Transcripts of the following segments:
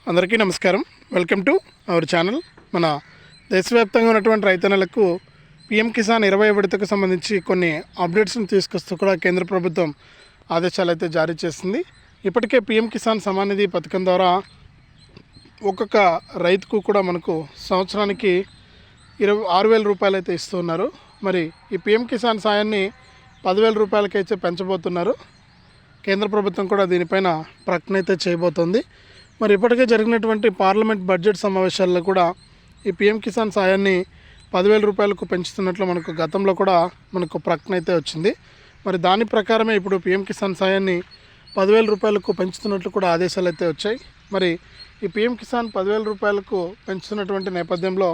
అందరికీ నమస్కారం. Welcome to our channel. మన దేశవ్యాప్తంగా ఉన్నటువంటి రైతన్నలకు పీఎం కిసాన్ 20వ విడతకు సంబంధించి కొన్ని అప్డేట్స్ని తీసుకొస్తూ కూడా కేంద్ర ప్రభుత్వం ఆదేశాలు అయితే జారీ చేసింది. ఇప్పటికే పీఎం కిసాన్ సమాన్ నిధి పథకం ద్వారా ఒక్కొక్క రైతుకు కూడా మనకు సంవత్సరానికి 6,000 రూపాయలు అయితే ఇస్తున్నారు. మరి ఈ పీఎం కిసాన్ సాయాన్ని 10,000 రూపాయలకైతే పెంచబోతున్నారు. కేంద్ర ప్రభుత్వం కూడా దీనిపైన ప్రకటన అయితే చేయబోతోంది. మరి ఇప్పటికే జరిగినటువంటి పార్లమెంట్ బడ్జెట్ సమావేశాల్లో కూడా ఈ పీఎం కిసాన్ సాయాన్ని 10,000 రూపాయలకు పెంచుతున్నట్లు మనకు గతంలో కూడా మనకు ప్రకటన అయితే వచ్చింది. మరి దాని ప్రకారమే ఇప్పుడు పీఎం కిసాన్ సాయాన్ని 10,000 రూపాయలకు పెంచుతున్నట్లు కూడా ఆదేశాలు అయితే వచ్చాయి. మరి ఈ పీఎం కిసాన్ 10,000 రూపాయలకు పెంచుతున్నటువంటి నేపథ్యంలో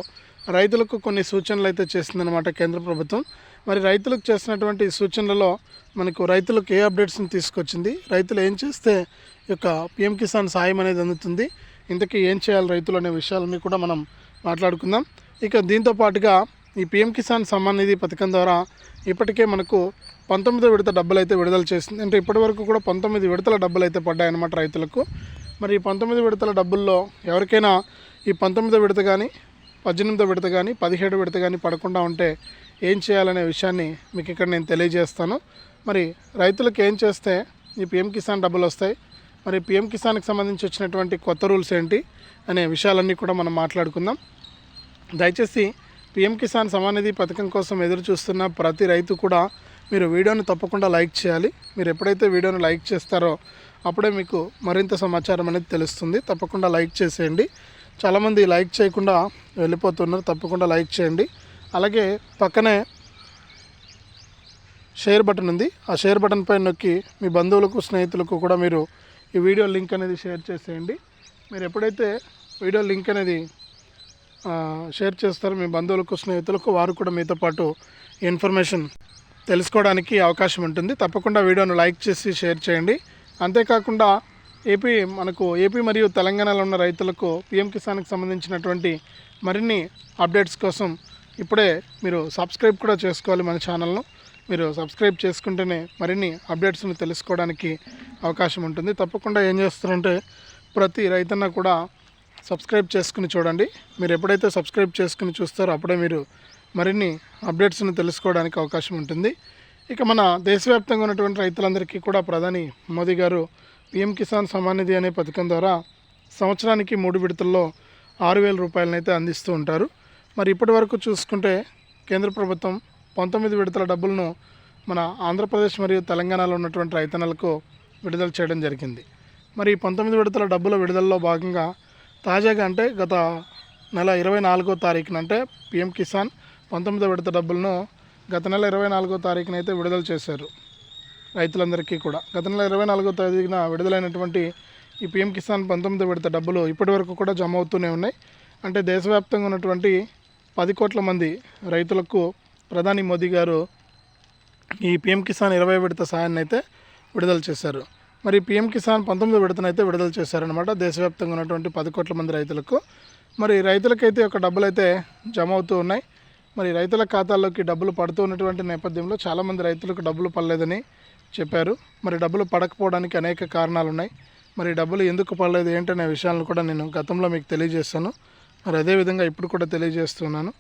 రైతులకు కొన్ని సూచనలు అయితే చేసిందనమాట కేంద్ర ప్రభుత్వం. మరి రైతులకు చేసినటువంటి సూచనలలో మనకు రైతులకు ఏ అప్డేట్స్ని తీసుకొచ్చింది, రైతులు ఏం చేస్తే ఈ యొక్క పీఎం కిసాన్ సాయం అనేది అందుతుంది, ఇంతకీ ఏం చేయాలి రైతులు అనే విషయాలని కూడా మనం మాట్లాడుకుందాం. ఇక దీంతో పాటుగా ఈ పీఎం కిసాన్ సమ్మాన్ నిధి పథకం ద్వారా ఇప్పటికే మనకు 19వ విడత డబ్బులు అయితే విడుదల చేసింది. అంటే ఇప్పటి వరకు కూడా 19 విడతల డబ్బులు అయితే పడ్డాయన్నమాట రైతులకు. మరి ఈ 19 విడతల డబ్బుల్లో ఎవరికైనా ఈ 19వ విడత కానీ 18వ విడత కానీ 17వ విడత కానీ పడకుండా ఉంటే ఏం చేయాలనే విషయాన్ని మీకు ఇక్కడ నేను తెలియజేస్తాను. మరి రైతులకు ఏం చేస్తే ఈ పీఎం కిసాన్ డబ్బులు వస్తాయి, మరి పీఎం కిసాన్కి సంబంధించి వచ్చినటువంటి కొత్త రూల్స్ ఏంటి అనే విషయాలన్నీ కూడా మనం మాట్లాడుకుందాం. దయచేసి పీఎం కిసాన్ సమాన్ నిధి పథకం కోసం ఎదురు చూస్తున్న ప్రతి రైతు కూడా మీరు వీడియోని తప్పకుండా లైక్ చేయాలి. మీరు ఎప్పుడైతే వీడియోని లైక్ చేస్తారో అప్పుడే మీకు మరింత సమాచారం అనేది తెలుస్తుంది. తప్పకుండా లైక్ చేసేయండి. చాలామంది లైక్ చేయకుండా వెళ్ళిపోతున్నారు, తప్పకుండా లైక్ చేయండి. అలాగే పక్కనే షేర్ బటన్ ఉంది, ఆ షేర్ బటన్ పైన నొక్కి మీ బంధువులకు స్నేహితులకు కూడా మీరు ఈ వీడియో లింక్ అనేది షేర్ చేసేయండి. మీరు ఎప్పుడైతే వీడియో లింక్ అనేది షేర్ చేస్తారో మీ బంధువులకు స్నేహితులకు వారు కూడా మీతో పాటు ఇన్ఫర్మేషన్ తెలుసుకోవడానికి అవకాశం ఉంటుంది. తప్పకుండా వీడియోను లైక్ చేసి షేర్ చేయండి. అంతేకాకుండా ఏపీ మరియు తెలంగాణలో ఉన్న రైతులకు పీఎం కిసాన్కి సంబంధించినటువంటి మరిన్ని అప్డేట్స్ కోసం ఇప్పుడే మీరు సబ్స్క్రైబ్ కూడా చేసుకోవాలి. మన ఛానల్ను మీరు సబ్స్క్రైబ్ చేసుకుంటేనే మరిన్ని అప్డేట్స్ని తెలుసుకోవడానికి అవకాశం ఉంటుంది. తప్పకుండా ఏం చేస్తారంటే ప్రతి రైతన్న కూడా సబ్స్క్రైబ్ చేసుకుని చూడండి. మీరు ఎప్పుడైతే సబ్స్క్రైబ్ చేసుకుని చూస్తారో అప్పుడే మీరు మరిన్ని అప్డేట్స్ని తెలుసుకోవడానికి అవకాశం ఉంటుంది. ఇక మన దేశవ్యాప్తంగా ఉన్నటువంటి రైతులందరికీ కూడా ప్రధాని మోదీ గారు పీఎం కిసాన్ సమ్మాన్ నిధి అనే పథకం ద్వారా సంవత్సరానికి 3 విడతల్లో 6,000 రూపాయలనైతే అందిస్తూ ఉంటారు. మరి ఇప్పటి వరకు చూసుకుంటే కేంద్ర ప్రభుత్వం 19 విడతల డబ్బులను మన ఆంధ్రప్రదేశ్ మరియు తెలంగాణలో ఉన్నటువంటి రైతన్నలకు విడుదల చేయడం జరిగింది. మరి 19 విడతల డబ్బుల విడుదలలో భాగంగా తాజాగా అంటే గత నెల 24వ తారీఖున అంటే పీఎం కిసాన్ 19వ విడత డబ్బులను గత నెల 24వ తారీఖున అయితే విడుదల చేశారు రైతులందరికీ కూడా. గత నెల 24వ తేదీన విడుదలైనటువంటి ఈ పీఎం కిసాన్ 19వ విడత డబ్బులు ఇప్పటి వరకు కూడా జమ అవుతూనే ఉన్నాయి. అంటే దేశవ్యాప్తంగా ఉన్నటువంటి 10 కోట్ల మంది రైతులకు ప్రధాని మోదీ గారు ఈ పీఎం కిసాన్ 20వ విడత సాయాన్ని అయితే విడుదల చేశారు. మరి పీఎం కిసాన్ 19వ విడతనైతే విడుదల చేశారనమాట దేశవ్యాప్తంగా ఉన్నటువంటి 10 కోట్ల మంది రైతులకు. మరి రైతులకైతే ఒక డబ్బులు అయితే జమ అవుతూ ఉన్నాయి. మరి రైతుల ఖాతాల్లోకి డబ్బులు పడుతూ ఉన్నటువంటి నేపథ్యంలో చాలామంది రైతులకు డబ్బులు పడలేదని చెప్పారు. మరి డబ్బులు పడకపోవడానికి అనేక కారణాలు ఉన్నాయి. మరి డబ్బులు ఎందుకు పడలేదు ఏంటనే విషయాలను కూడా నేను గతంలో మీకు తెలియజేస్తాను. మరి అదేవిధంగా ఇప్పుడు కూడా తెలియజేస్తున్నాను.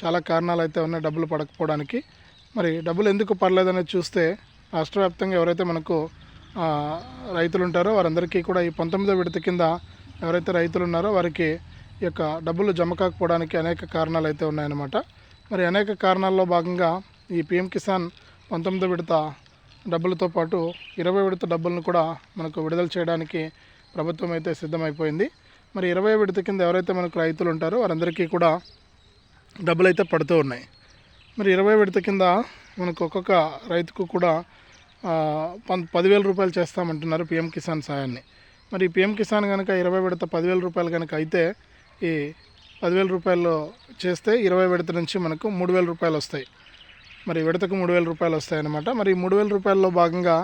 చాలా కారణాలు అయితే ఉన్నాయి డబ్బులు పడకపోవడానికి. మరి డబ్బులు ఎందుకు పడలేదనేది చూస్తే రాష్ట్ర వ్యాప్తంగా ఎవరైతే మనకు రైతులు ఉంటారో వారందరికీ కూడా ఈ 19వ విడత కింద ఎవరైతే రైతులు ఉన్నారో వారికి ఈ యొక్క డబ్బులు జమ కాకపోవడానికి అనేక కారణాలు అయితే ఉన్నాయన్నమాట. మరి అనేక కారణాల్లో భాగంగా ఈ పీఎం కిసాన్ 19వ విడత డబ్బులతో పాటు 20వ విడత డబ్బులను కూడా మనకు విడుదల చేయడానికి ప్రభుత్వం అయితే సిద్ధమైపోయింది. మరి 20వ విడత కింద ఎవరైతే మనకు రైతులు ఉంటారో వారందరికీ కూడా డబ్బులు అయితే పడుతూ ఉన్నాయి. మరి 20వ విడత కింద మనకు ఒక్కొక్క రైతుకు కూడా 10,000 రూపాయలు చేస్తామంటున్నారు పీఎం కిసాన్ సాయాన్ని. మరి పీఎం కిసాన్ కనుక 20వ విడత 10,000 రూపాయలు కనుక అయితే ఈ 10,000 రూపాయలు చేస్తే 20వ విడత నుంచి మనకు 3,000 రూపాయలు వస్తాయి. మరి విడతకు 3,000 రూపాయలు వస్తాయన్నమాట. మరి 3,000 రూపాయల్లో భాగంగా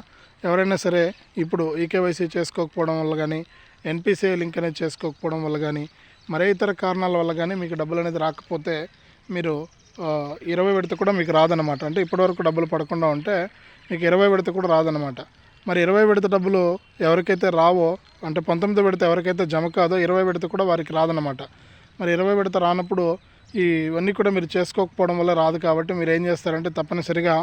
ఎవరైనా సరే ఇప్పుడు ఈకేవైసీ చేసుకోకపోవడం వల్ల కానీ ఎన్పిసిఐ లింక్ అనేది చేసుకోకపోవడం వల్ల కానీ మరే ఇతర కారణాల వల్ల కానీ మీకు డబ్బులు అనేది రాకపోతే మీరు 20 విడత కూడా మీకు రాదనమాట. అంటే ఇప్పటివరకు డబ్బులు పడకుండా ఉంటే మీకు 20 విడత కూడా రాదనమాట. మరి 20 విడత డబ్బులు ఎవరికైతే రావో, అంటే 19 విడత ఎవరికైతే జమ కాదో 20 విడత కూడా వారికి రాదన్నమాట. మరి 20 విడత రానప్పుడు ఇవన్నీ కూడా మీరు చేసుకోకపోవడం వల్ల రాదు. కాబట్టి మీరు ఏం చేస్తారంటే తప్పనిసరిగా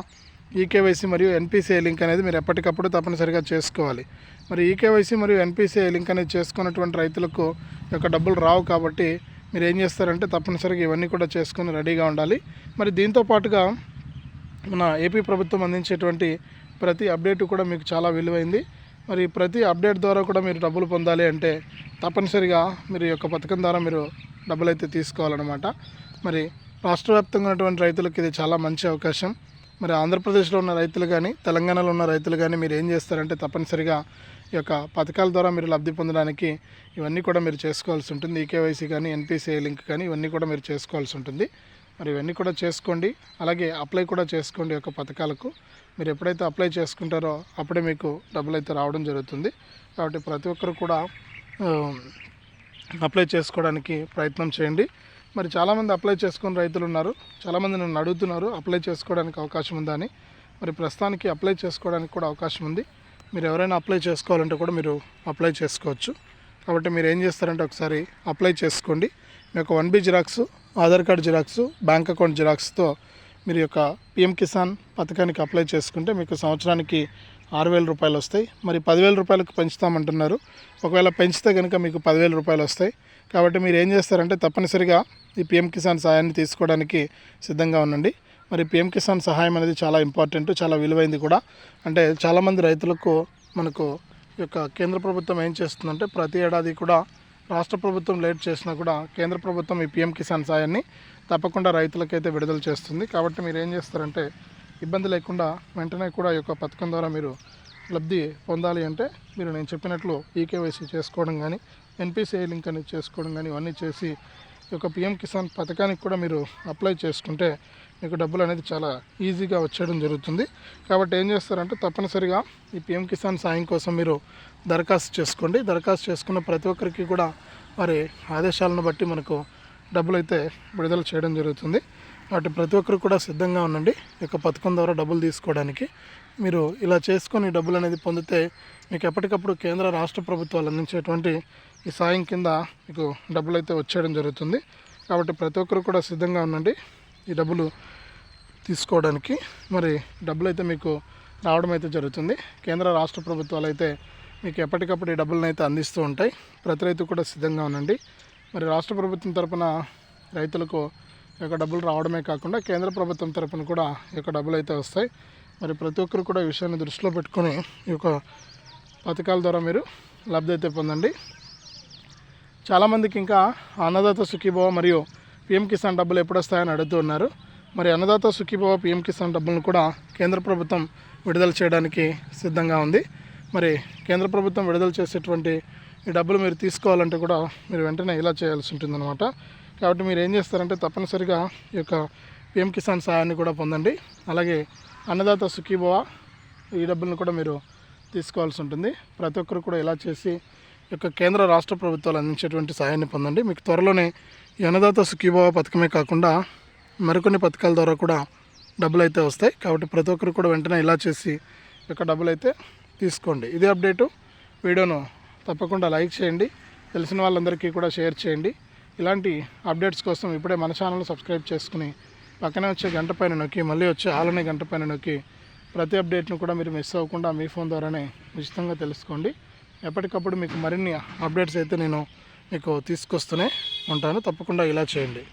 ఈకేవైసీ మరియు ఎన్పిసిఐ లింక్ అనేది మీరు ఎప్పటికప్పుడు తప్పనిసరిగా చేసుకోవాలి. మరి ఈకేవైసీ మరియు ఎన్పిసిఐ లింక్ అనేది చేసుకున్నటువంటి రైతులకు యొక్క డబ్బులు రావు. కాబట్టి మీరు ఏం చేస్తారంటే తప్పనిసరిగా ఇవన్నీ కూడా చేసుకొని రెడీగా ఉండాలి. మరి దీంతో పాటుగా మన ఏపీ ప్రభుత్వం అందించేటువంటి ప్రతి అప్డేట్ కూడా మీకు చాలా విలువైంది. మరి ప్రతి అప్డేట్ ద్వారా కూడా మీరు డబ్బులు పొందాలి అంటే తప్పనిసరిగా మీరు ఈ యొక్క పథకం ద్వారా మీరు డబ్బులు అయితే తీసుకోవాలన్నమాట. మరి రాష్ట్ర వ్యాప్తంగా ఉన్నటువంటి రైతులకు ఇది చాలా మంచి అవకాశం. మరి ఆంధ్రప్రదేశ్లో ఉన్న రైతులు కానీ, తెలంగాణలో ఉన్న రైతులు కానీ మీరు ఏం చేస్తారంటే తప్పనిసరిగా ఈ యొక్క పథకాల ద్వారా మీరు లబ్ధి పొందడానికి ఇవన్నీ కూడా మీరు చేసుకోవాల్సి ఉంటుంది. ఈకేవైసీ కానీ, ఎన్పిసిఐ లింక్ కానీ ఇవన్నీ కూడా మీరు చేసుకోవాల్సి ఉంటుంది. మరి ఇవన్నీ కూడా చేసుకోండి. అలాగే అప్లై కూడా చేసుకోండి. ఈ యొక్క పథకాలకు మీరు ఎప్పుడైతే అప్లై చేసుకుంటారో అప్పుడే మీకు డబ్బులు అయితే రావడం జరుగుతుంది. కాబట్టి ప్రతి ఒక్కరు కూడా అప్లై చేసుకోవడానికి ప్రయత్నం చేయండి. మరి చాలామంది అప్లై చేసుకుని రైతులు ఉన్నారు. చాలామంది నన్ను అడుగుతున్నారు అప్లై చేసుకోవడానికి అవకాశం ఉందా అని. మరి ప్రస్తుతానికి అప్లై చేసుకోవడానికి కూడా అవకాశం ఉంది. మీరు ఎవరైనా అప్లై చేసుకోవాలంటే కూడా మీరు అప్లై చేసుకోవచ్చు. కాబట్టి మీరు ఏం చేస్తారంటే ఒకసారి అప్లై చేసుకోండి. మీ యొక్క 1B xerox, Aadhaar card xerox, bank account జిరాక్స్తో మీరు యొక్క పిఎం కిసాన్ పథకానికి అప్లై చేసుకుంటే మీకు సంవత్సరానికి 6,000 రూపాయలు వస్తాయి. మరి 10,000 రూపాయలకు పెంచుతామంటున్నారు. ఒకవేళ పెంచితే కనుక మీకు 10,000 రూపాయలు వస్తాయి. కాబట్టి మీరు ఏం చేస్తారంటే తప్పనిసరిగా ఈ పిఎం కిసాన్ సహాయాన్ని తీసుకోవడానికి సిద్ధంగా ఉండండి. మరి పిఎం కిసాన్ సహాయం అనేది చాలా ఇంపార్టెంట్, చాలా విలువైంది కూడా. అంటే చాలామంది రైతులకు మనకు ఈ యొక్క కేంద్ర ప్రభుత్వం ఏం చేస్తుందంటే ప్రతి ఏడాది కూడా రాష్ట్ర ప్రభుత్వం లేట్ చేసినా కూడా కేంద్ర ప్రభుత్వం ఈ పిఎం కిసాన్ సాయాన్ని తప్పకుండా రైతులకైతే విడుదల చేస్తుంది. కాబట్టి మీరు ఏం చేస్తారంటే ఇబ్బంది లేకుండా వెంటనే కూడా ఈ యొక్క పథకం ద్వారా మీరు లబ్ధి పొందాలి అంటే మీరు నేను చెప్పినట్లు ఈకేవైసీ చేసుకోవడం కానీ, ఎన్పిసిఐ లింక్ అనేది చేసుకోవడం కానీ ఇవన్నీ చేసి ఈ యొక్క పిఎం కిసాన్ పథకానికి కూడా మీరు అప్లై చేసుకుంటే మీకు డబ్బులు అనేది చాలా ఈజీగా వచ్చేయడం జరుగుతుంది. కాబట్టి ఏం చేస్తారంటే తప్పనిసరిగా ఈ పిఎం కిసాన్ సాయం కోసం మీరు దరఖాస్తు చేసుకోండి. దరఖాస్తు చేసుకున్న ప్రతి ఒక్కరికి కూడా వారి ఆదేశాలను బట్టి మనకు డబ్బులు అయితే విడుదల చేయడం జరుగుతుంది. కాబట్టి ప్రతి ఒక్కరు కూడా సిద్ధంగా ఉండండి ఈ యొక్క పథకం ద్వారా డబ్బులు తీసుకోవడానికి. మీరు ఇలా చేసుకొని డబ్బులు అనేది పొందితే మీకు ఎప్పటికప్పుడు కేంద్ర రాష్ట్ర ప్రభుత్వాలు అందించేటువంటి ఈ సాయం కింద మీకు డబ్బులు అయితే వచ్చేయడం జరుగుతుంది. కాబట్టి ప్రతి ఒక్కరు కూడా సిద్ధంగా ఉండండి ఈ డబ్బులు తీసుకోవడానికి. మరి డబ్బులు అయితే మీకు రావడం అయితే జరుగుతుంది. కేంద్ర రాష్ట్ర ప్రభుత్వాలు అయితే మీకు ఎప్పటికప్పుడు ఈ డబ్బులను అయితే అందిస్తూ ఉంటాయి. ప్రతి రైతు కూడా సిద్ధంగా ఉండండి. మరి రాష్ట్ర ప్రభుత్వం తరపున రైతులకు ఈ యొక్క డబ్బులు రావడమే కాకుండా కేంద్ర ప్రభుత్వం తరపున కూడా ఈ యొక్క డబ్బులు అయితే వస్తాయి. మరి ప్రతి ఒక్కరు కూడా ఈ విషయాన్ని దృష్టిలో పెట్టుకొని ఈ యొక్క పథకాల ద్వారా మీరు లబ్ధి అయితే పొందండి. చాలామందికి ఇంకా అన్నదాత సుఖీభవ మరియు పిఎం కిసాన్ డబ్బులు ఎప్పుడు వస్తాయని అడుగుతూ ఉన్నారు. మరి అన్నదాత సుఖీభవ పిఎం కిసాన్ డబ్బులను కూడా కేంద్ర ప్రభుత్వం విడుదల చేయడానికి సిద్ధంగా ఉంది. మరి కేంద్ర ప్రభుత్వం విడుదల చేసేటువంటి ఈ డబ్బులు మీరు తీసుకోవాలంటే కూడా మీరు వెంటనే ఇలా చేయాల్సి ఉంటుందన్నమాట. కాబట్టి మీరు ఏం చేస్తారంటే తప్పనిసరిగా ఈ యొక్క పిఎం కిసాన్ సహాయాన్ని కూడా పొందండి. అలాగే అన్నదాత సుఖీభవ ఈ డబ్బులను కూడా మీరు తీసుకోవాల్సి ఉంటుంది. ప్రతి ఒక్కరు కూడా ఇలా చేసి ఈ యొక్క కేంద్ర రాష్ట్ర ప్రభుత్వాలు అందించేటువంటి సహాయాన్ని పొందండి. మీకు త్వరలోనే ఈ అన్నదాత సుఖీభవ పథకమే కాకుండా మరికొన్ని పథకాల ద్వారా కూడా డబ్బులు అయితే వస్తాయి. కాబట్టి ప్రతి ఒక్కరు కూడా వెంటనే ఇలా చేసి ఈ యొక్క డబ్బులు అయితే తీసుకోండి. ఇదే అప్డేటు. వీడియోను తప్పకుండా లైక్ చేయండి, తెలిసిన వాళ్ళందరికీ కూడా షేర్ చేయండి. ఇలాంటి అప్డేట్స్ కోసం ఇప్పుడే మన ఛానల్ సబ్స్క్రైబ్ చేసుకుని పక్కనే వచ్చే గంట పైన నొక్కి మళ్ళీ వచ్చే ఆలనే గంట పైన నొక్కి ప్రతి అప్డేట్ను కూడా మీరు మిస్ అవ్వకుండా మీ ఫోన్ ద్వారానే ఉచితంగా తెలుసుకోండి. ఎప్పటికప్పుడు మీకు మరిన్ని అప్డేట్స్ అయితే నేను మీకు తీసుకొస్తూనే ఉంటాను. తప్పకుండా ఇలా చేయండి.